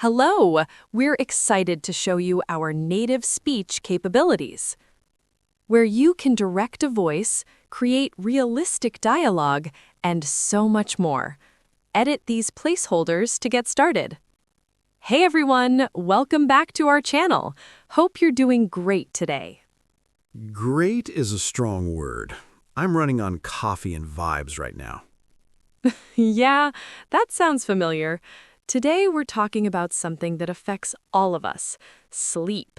Hello! We're excited to show you our native speech capabilities, where you can direct a voice, create realistic dialogue, and so much more. Edit these placeholders to get started. Hey everyone! Welcome back to our channel. Hope you're doing great today. Great is a strong word. I'm running on coffee and vibes right now. Yeah, that sounds familiar. Today we're talking about something that affects all of us: sleep.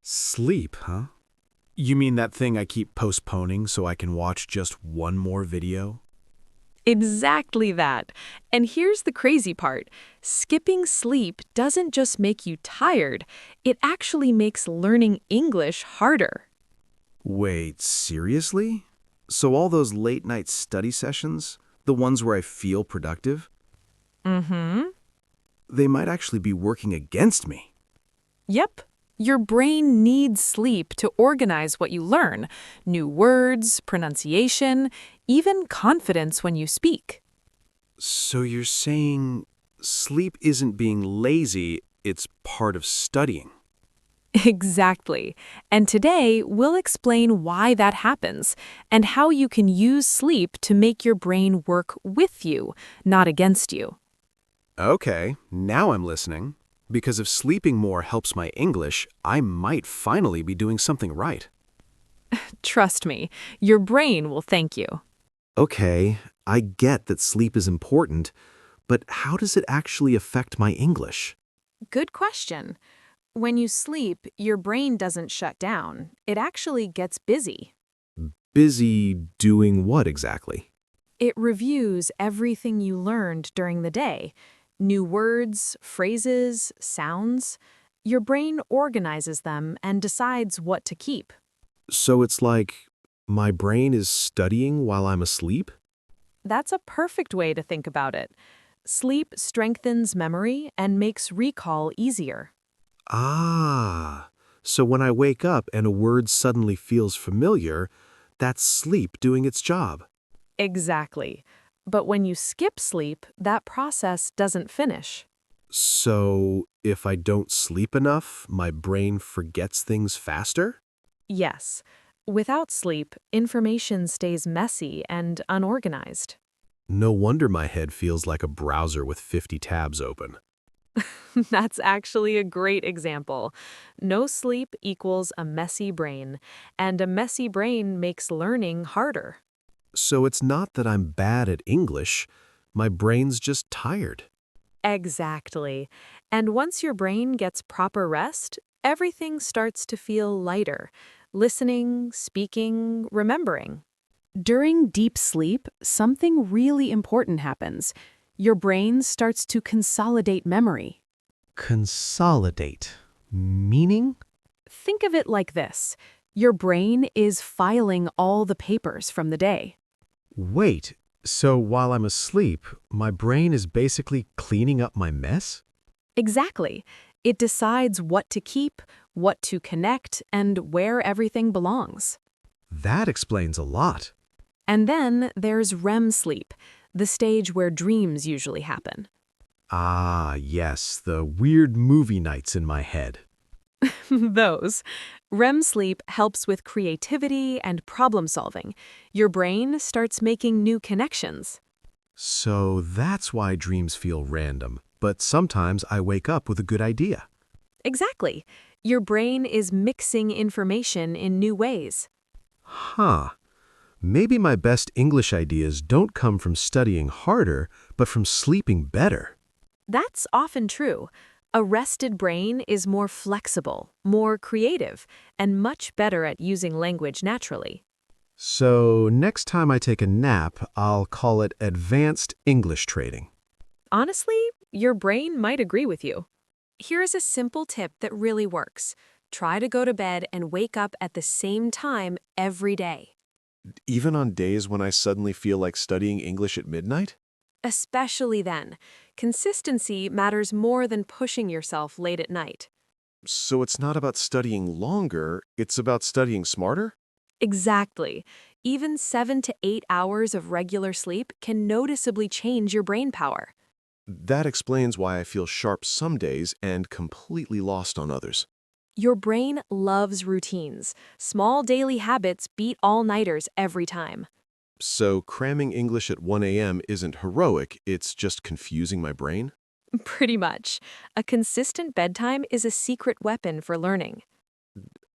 Sleep, huh? You mean that thing I keep postponing so I can watch just one more video? Exactly that. And here's the crazy part. Skipping sleep doesn't just make you tired, it actually makes learning English harder. Wait, seriously? So all those late-night study sessions, the ones where I feel productive, Mm-hmm. they might actually be working against me. Yep. Your brain needs sleep to organize what you learn: new words, pronunciation, even confidence when you speak. So you're saying sleep isn't being lazy, it's part of studying. Exactly. And today, we'll explain why that happens and how you can use sleep to make your brain work with you, not against you. Okay, now I'm listening. Because if sleeping more helps my English, I might finally be doing something right. Trust me, your brain will thank you. Okay, I get that sleep is important, but how does it actually affect my English? Good question. When you sleep, your brain doesn't shut down. It actually gets busy. Busy doing what exactly? It reviews everything you learned during the day: new words, phrases, sounds. Your brain organizes them and decides what to keep. So it's like my brain is studying while I'm asleep? That's a perfect way to think about it. Sleep strengthens memory and makes recall easier. Ah, so when I wake up and a word suddenly feels familiar, that's sleep doing its job. Exactly. But when you skip sleep, that process doesn't finish. So, if I don't sleep enough, my brain forgets things faster? Yes. Without sleep, information stays messy and unorganized. No wonder my head feels like a browser with 50 tabs open. That's actually a great example. No sleep equals a messy brain, and a messy brain makes learning harder. So it's not that I'm bad at English, my brain's just tired. Exactly. And once your brain gets proper rest, everything starts to feel lighter: listening, speaking, remembering. During deep sleep, something really important happens. Your brain starts to consolidate memory. Consolidate. Meaning? Think of it like this: your brain is filing all the papers from the day. Wait, so while I'm asleep, my brain is basically cleaning up my mess? Exactly. It decides what to keep, what to connect, and where everything belongs. That explains a lot. And then there's REM sleep, the stage where dreams usually happen. Ah, yes, the weird movie nights in my head. Those. REM sleep helps with creativity and problem solving. Your brain starts making new connections. So that's why dreams feel random, but sometimes I wake up with a good idea. Exactly. Your brain is mixing information in new ways. Huh. Maybe my best English ideas don't come from studying harder, but from sleeping better. That's often true. A rested brain is more flexible, more creative, and much better at using language naturally. So next time I take a nap, I'll call it advanced English trading. Honestly, your brain might agree with you. Here's a simple tip that really works. Try to go to bed and wake up at the same time every day. Even on days when I suddenly feel like studying English at midnight? Especially then, consistency matters more than pushing yourself late at night. So it's not about studying longer, it's about studying smarter? Exactly. Even 7 to 8 hours of regular sleep can noticeably change your brain power. That explains why I feel sharp some days and completely lost on others. Your brain loves routines. Small daily habits beat all-nighters every time. So cramming English at 1 a.m. isn't heroic, it's just confusing my brain? Pretty much. A consistent bedtime is a secret weapon for learning.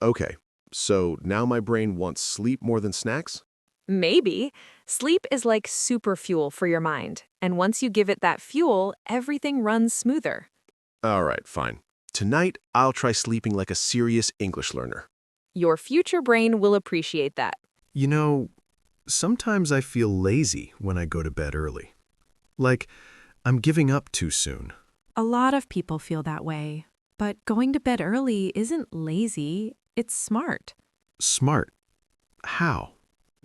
Okay, so now my brain wants sleep more than snacks? Maybe. Sleep is like super fuel for your mind, and once you give it that fuel, everything runs smoother. All right, fine. Tonight, I'll try sleeping like a serious English learner. Your future brain will appreciate that. You know, sometimes I feel lazy when I go to bed early. Like I'm giving up too soon. A lot of people feel that way, but going to bed early isn't lazy, it's smart. Smart. How?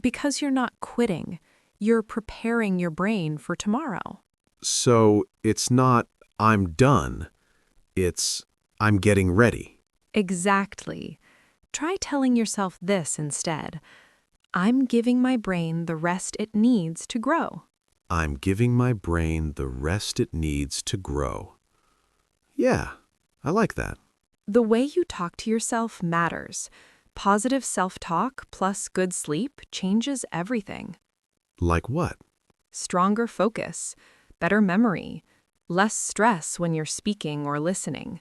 Because you're not quitting, you're preparing your brain for tomorrow. So it's not I'm done. It's I'm getting ready. Exactly. Try telling yourself this instead. I'm giving my brain the rest it needs to grow. I'm giving my brain the rest it needs to grow. Yeah, I like that. The way you talk to yourself matters. Positive self-talk plus good sleep changes everything. Like what? Stronger focus, better memory, less stress when you're speaking or listening.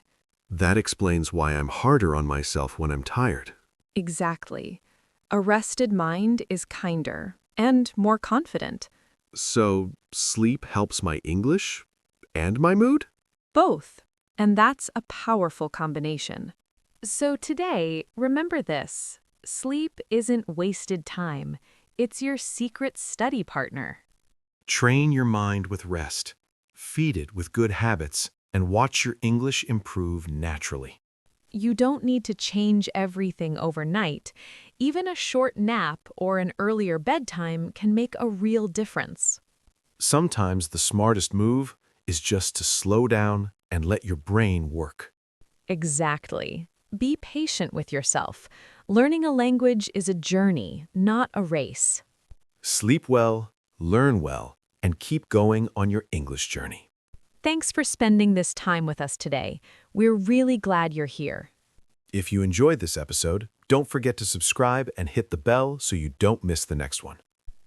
That explains why I'm harder on myself when I'm tired. Exactly. A rested mind is kinder and more confident. So sleep helps my English and my mood? Both. And that's a powerful combination. So today, remember this. Sleep isn't wasted time. It's your secret study partner. Train your mind with rest, feed it with good habits, and watch your English improve naturally. You don't need to change everything overnight. Even a short nap or an earlier bedtime can make a real difference. Sometimes the smartest move is just to slow down and let your brain work. Exactly. Be patient with yourself. Learning a language is a journey, not a race. Sleep well, learn well, and keep going on your English journey. Thanks for spending this time with us today. We're really glad you're here. If you enjoyed this episode, don't forget to subscribe and hit the bell so you don't miss the next one.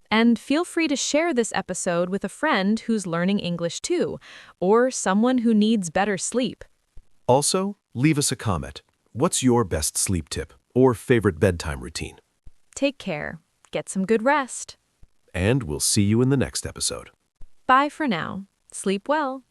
And feel free to share this episode with a friend who's learning English too, or someone who needs better sleep. Also, leave us a comment. What's your best sleep tip or favorite bedtime routine? Take care. Get some good rest. And we'll see you in the next episode. Bye for now. Sleep well.